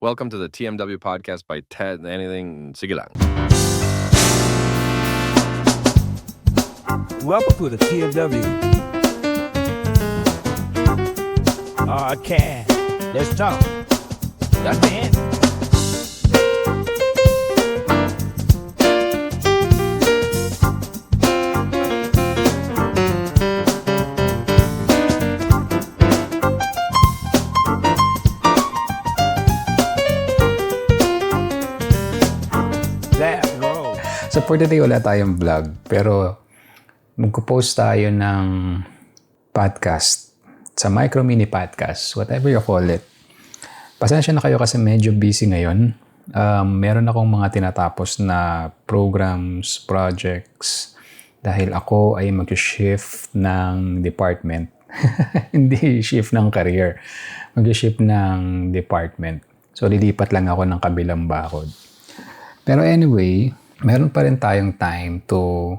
Welcome to the TMW podcast by Ted Anything. Sige lang. Welcome to the TMW. Okay, let's talk. That's it. So for today, wala tayong vlog. Pero magpo-post tayo ng podcast. Sa micro mini podcast, whatever you call it. Pasensya na kayo kasi medyo busy ngayon. Meron akong mga tinatapos na programs, projects. Dahil ako ay mag-shift ng department. Hindi shift ng career. Mag-shift ng department. So lilipat lang ako ng kabilang bakod. Pero anyway, meron pa rin tayong time to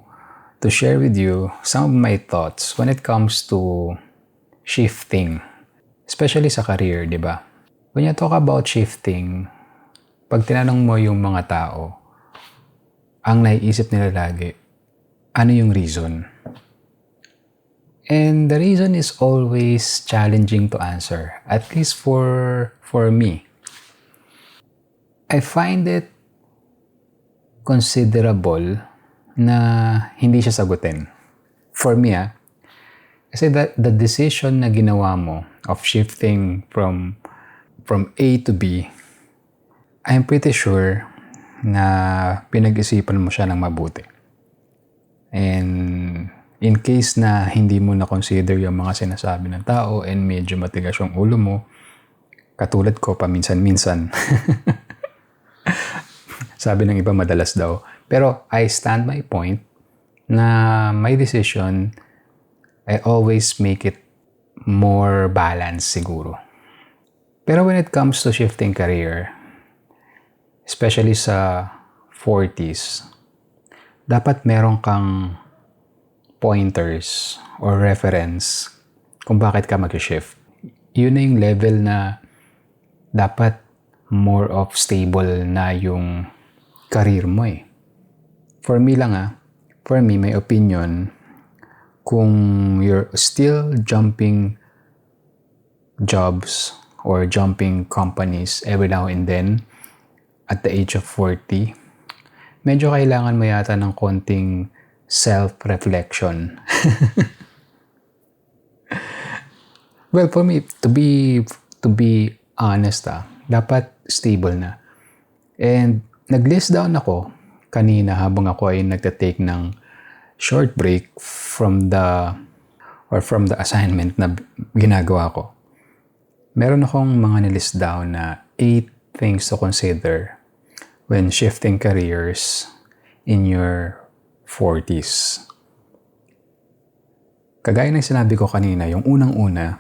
share with you some of my thoughts when it comes to shifting. Especially sa career, di ba? When you talk about shifting, pag tinanong mo yung mga tao, ang naiisip nila lagi, ano yung reason? And the reason is always challenging to answer, at least for me. I find it considerable na hindi siya sagutin. For me, kasi the decision na ginawa mo of shifting from A to B, I'm pretty sure na pinag-isipan mo siya ng mabuti. And in case na hindi mo na-consider yung mga sinasabi ng tao and medyo matigas yung ulo mo, katulad ko paminsan-minsan, sabi ng iba madalas daw. Pero I stand my point na my decision, I always make it more balanced siguro. Pero when it comes to shifting career, especially sa 40s, dapat meron kang pointers or reference kung bakit ka mag-shift. Yun na yung level na dapat more of stable na yung career mo eh. For me lang for me, my opinion, kung you're still jumping jobs or jumping companies every now and then at the age of 40, medyo kailangan mo yata ng konting self-reflection. Well, for me, to be honest, dapat stable na. And nag-list down ako kanina habang ako ay nagtatake ng short break from the assignment na ginagawa ko. Meron akong mga nilist down na 8 things to consider when shifting careers in your 40s. Kagaya ng sinabi ko kanina, yung unang-una,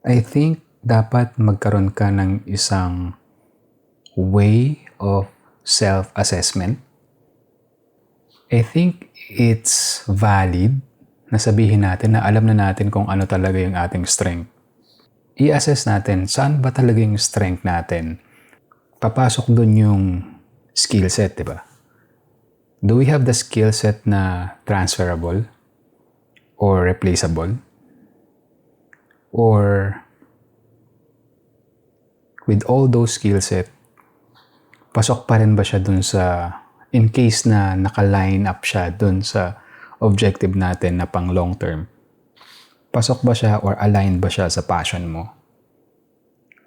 I think dapat magkaroon ka ng isang way of self-assessment. I think it's valid na sabihin natin na alam na natin kung ano talaga yung ating strength. I-assess natin saan ba talaga yung strength natin. Papasok dun yung skill set, di ba? Do we have the skill set na transferable or replaceable? Or with all those skill set, pasok pa rin ba siya dun sa, in case na naka-line up siya dun sa objective natin na pang long term? Pasok ba siya or aligned ba siya sa passion mo?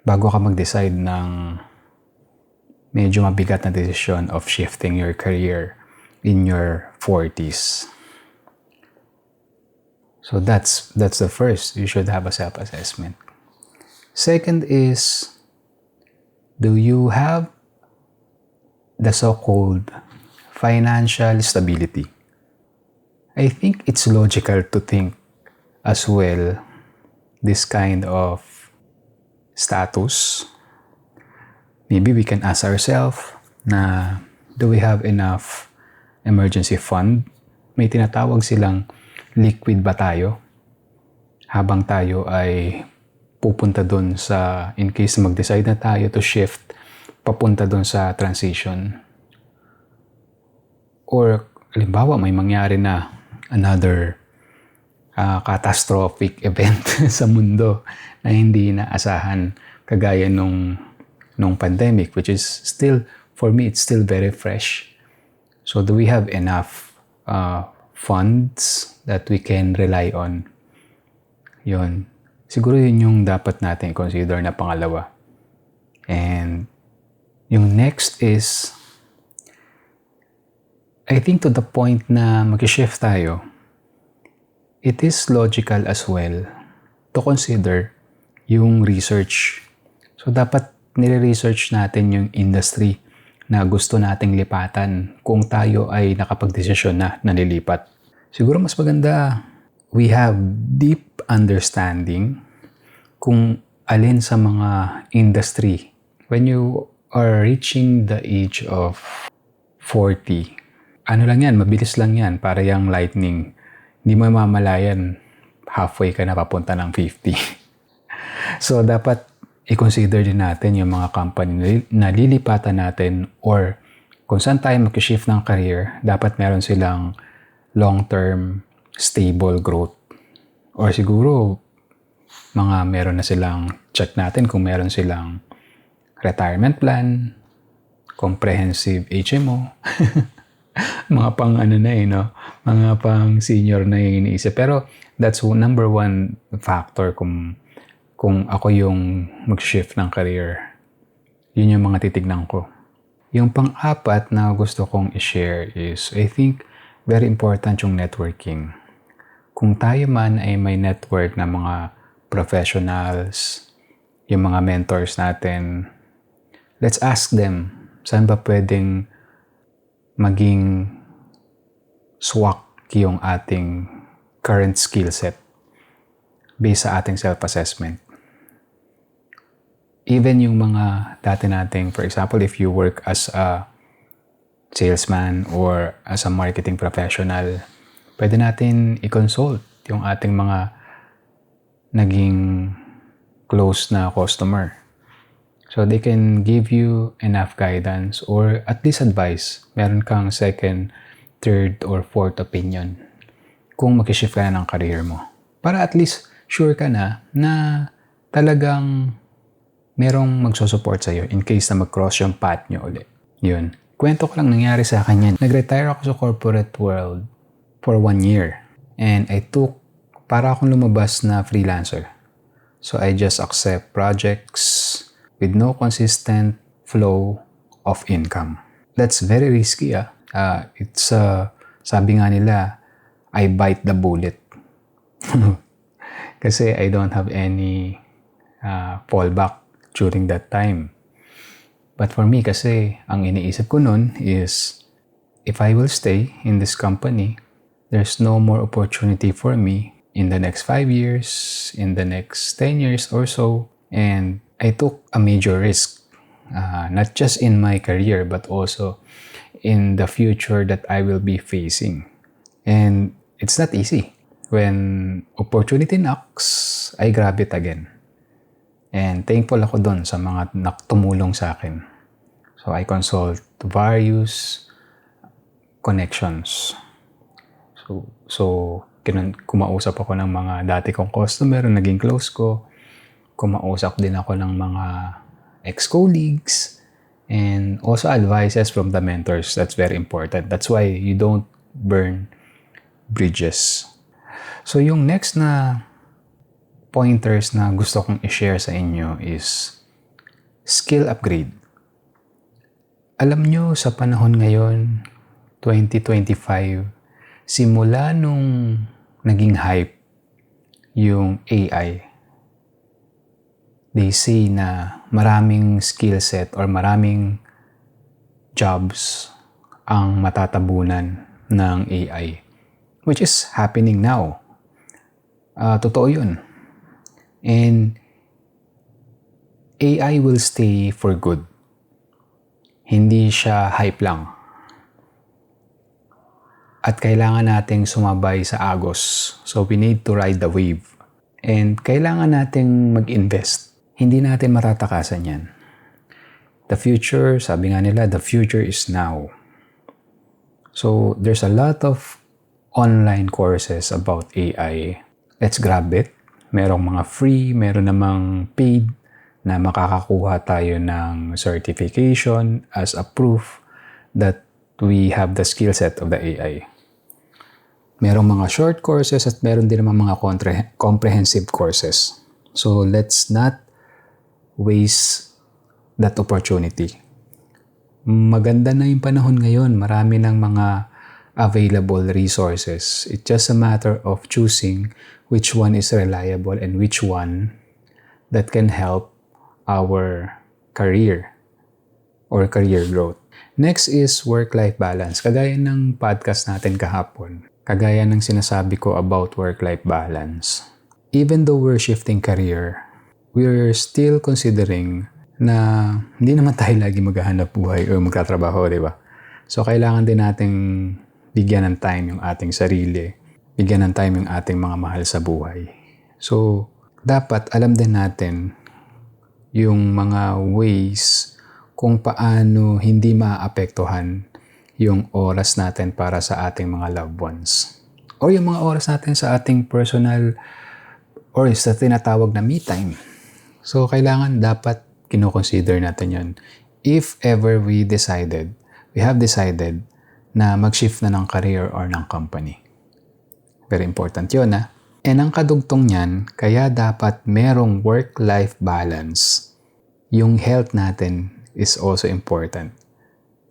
Bago ka mag-decide ng medyo mabigat na decision of shifting your career in your 40s. So that's the first. You should have a self-assessment. Second is, do you have the so-called financial stability? I think it's logical to think as well this kind of status. Maybe we can ask ourselves na, do we have enough emergency fund? May tinatawag silang liquid ba tayo habang tayo ay pupunta dun sa, in case mag-decide na tayo to shift, papunta dun sa transition. Or, halimbawa, may mangyari na another catastrophic event sa mundo na hindi inaasahan kagaya nung pandemic, which is still, for me, it's still very fresh. So, do we have enough funds that we can rely on? Yun. Siguro yun yung dapat natin consider na pangalawa. And yung next is, I think to the point na mag-shift tayo, it is logical as well to consider yung research. So, dapat nire-research natin yung industry na gusto nating lipatan kung tayo ay nakapag-desisyon na nalilipat. Siguro mas maganda, we have deep understanding kung alin sa mga industry. When you are reaching the age of 40, ano lang yan, mabilis lang yan, para yung lightning. Hindi mo mamalayan, halfway ka na papunta ng 50. So, dapat i-consider din natin yung mga company na lilipatan natin, or kung saan tayo mag-shift ng career, dapat meron silang long-term, stable growth. Or siguro, meron na silang, check natin kung meron silang retirement plan, comprehensive HMO, mga pang mga pang senior na yung iniisip. Pero that's number one factor kung ako yung mag-shift ng career. Yun yung mga titignan ko. Yung pang-apat na gusto kong i-share is, I think, very important yung networking. Kung tayo man ay may network na mga professionals, yung mga mentors natin, let's ask them, saan ba pwedeng maging swak yung ating current skill set based sa ating self-assessment. Even yung mga dati nating, for example, if you work as a salesman or as a marketing professional, pwede natin i-consult yung ating mga naging close na customer. So they can give you enough guidance or at least advice. Meron kang second, third, or fourth opinion kung mag-shift ka na ng career mo. Para at least sure ka na talagang merong magsusupport sa'yo in case na mag-cross yung path nyo ulit. Yun. Kwento ko lang nangyari sa akin yan. Nag-retire ako sa corporate world for 1 year. And para akong lumabas na freelancer. So I just accept projects with no consistent flow of income. That's very risky. Sabi nga nila, I bite the bullet. Kasi I don't have any fallback during that time. But for me, kasi ang iniisip ko nun is, if I will stay in this company, there's no more opportunity for me in the next 5 years, in the next 10 years or so. And I took a major risk, not just in my career, but also in the future that I will be facing. And it's not easy. When opportunity knocks, I grab it again. And thankful ako dun sa mga tumulong sa akin. So I consult various connections. So kumausap ako ng mga dati kong customer na naging close ko. Kumausap din ako ng mga ex-colleagues. And also advices from the mentors. That's very important. That's why you don't burn bridges. So yung next na pointers na gusto kong i-share sa inyo is skill upgrade. Alam nyo, sa panahon ngayon, 2025, simula nung naging hype yung AI, they say na maraming skill set or maraming jobs ang matatabunan ng AI, which is happening now. Totoo yun. And AI will stay for good. Hindi siya hype lang. At kailangan nating sumabay sa agos. So we need to ride the wave. And kailangan nating mag-invest. Hindi natin matatakasan yan. The future, sabi nga nila, the future is now. So, there's a lot of online courses about AI. Let's grab it. Merong mga free, meron namang paid na makakakuha tayo ng certification as a proof that we have the skill set of the AI. Merong mga short courses at meron din naman mga comprehensive courses. So, let's not waste that opportunity. Maganda na yung panahon ngayon. Marami ng mga available resources. It's just a matter of choosing which one is reliable and which one that can help our career or career growth. Next is work-life balance. Kagaya ng podcast natin kahapon. Kagaya ng sinasabi ko about work-life balance. Even though we're shifting career, we're still considering na hindi naman tayo lagi maghahanap buhay o magtatrabaho, di ba? So, kailangan din nating bigyan ng time yung ating sarili. Bigyan ng time yung ating mga mahal sa buhay. So, dapat alam din natin yung mga ways kung paano hindi maapektuhan yung oras natin para sa ating mga loved ones. O yung mga oras natin sa ating personal or sa tinatawag na me time. So, kailangan dapat kino-consider natin yun. If ever we have decided na mag-shift na ng career or ng company. Very important yun, ha? And ang kadugtong niyan, kaya dapat merong work-life balance. Yung health natin is also important.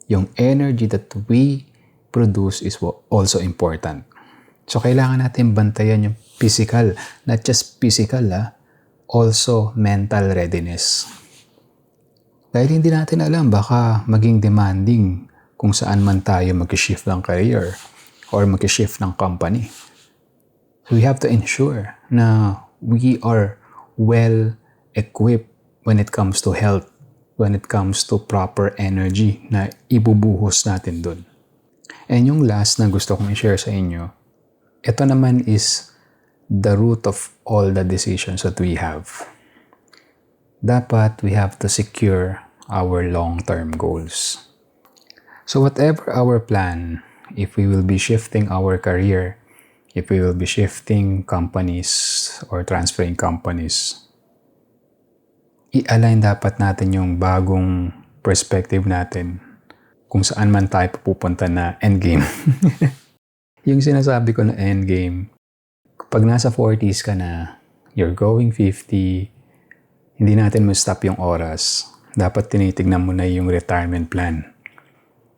Yung energy that we produce is also important. So, kailangan natin bantayan yung physical. Not just physical, also mental readiness. Dahil hindi natin alam, baka maging demanding kung saan man tayo mag-shift ng career or mag-shift ng company. So we have to ensure na we are well-equipped when it comes to health, when it comes to proper energy na ibubuhos natin dun. And yung last na gusto kong i-share sa inyo, ito naman is the root of all the decisions that we have. Dapat we have to secure our long-term goals. So whatever our plan, if we will be shifting our career, if we will be shifting companies or transferring companies, i-align dapat natin yung bagong perspective natin kung saan man tayo pupunta na endgame. Yung sinasabi ko na endgame, pag nasa 40s ka na, you're going 50, hindi natin ma-stop yung oras. Dapat tinitignan mo na yung retirement plan.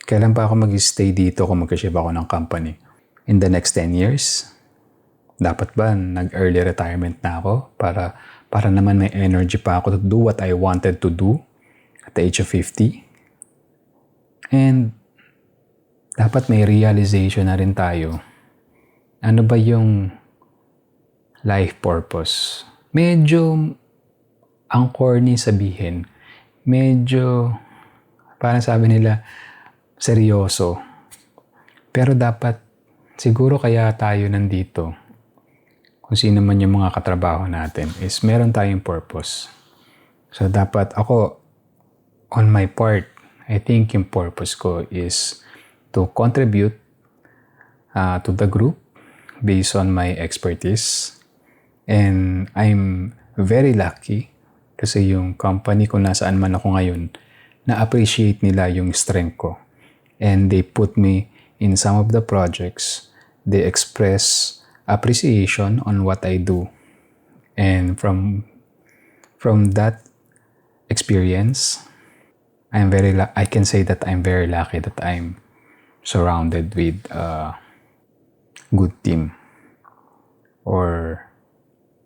Kailan pa ako mag-stay dito kung mag-shift ako ng company? In the next 10 years? Dapat ba nag-early retirement na ako para naman may energy pa ako to do what I wanted to do at the age of 50? And dapat may realization na rin tayo. Ano ba yung life purpose? Medyo ang corny sabihin, medyo parang sabi nila seryoso. Pero dapat siguro kaya tayo nandito, kung sino man yung mga katrabaho natin, is meron tayong purpose. So dapat ako, on my part, I think yung purpose ko is to contribute to the group based on my expertise. And I'm very lucky kasi yung company kung nasaan man ako ngayon, na-appreciate nila yung strength ko. And they put me in some of the projects. They express appreciation on what I do. And from that experience, I can say that I'm very lucky that I'm surrounded with a good team. Or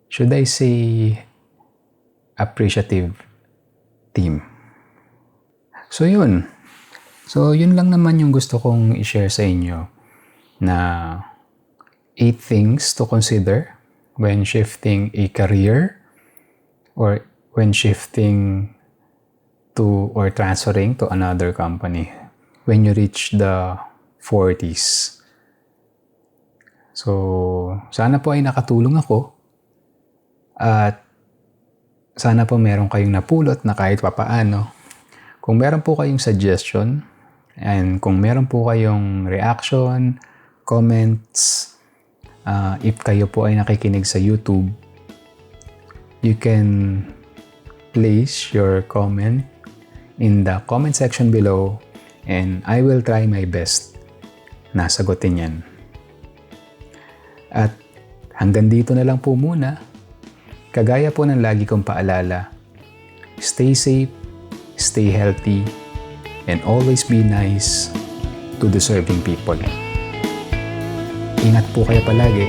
should I say appreciative team. So yun lang naman yung gusto kong i-share sa inyo na 8 things to consider when shifting a career or when shifting to or transferring to another company when you reach the 40s. So, sana po ay nakatulong ako At sana po meron kayong napulot na kahit papaano. Kung meron po kayong suggestion, and kung meron po kayong reaction, comments, if kayo po ay nakikinig sa YouTube, you can place your comment in the comment section below and I will try my best na sagutin yan. At hanggang dito na lang po muna. Kagaya po ng lagi kong paalala, stay safe, stay healthy, and always be nice to deserving people. Ingat po kayo palagi.